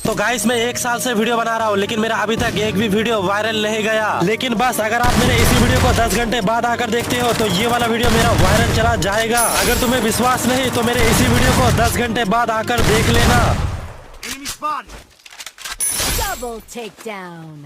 तो गाइस मैं 1 साल से वीडियो बना रहा हूँ, लेकिन मेरा अभी तक एक भी वीडियो वायरल नहीं गया। लेकिन बस अगर आप मेरे इसी वीडियो को 10 घंटे बाद आकर देखते हो तो ये वाला वीडियो मेरा वायरल चला जाएगा। अगर तुम्हें विश्वास नहीं तो मेरे इसी वीडियो को 10 घंटे बाद आकर देख लेना। Double takedown.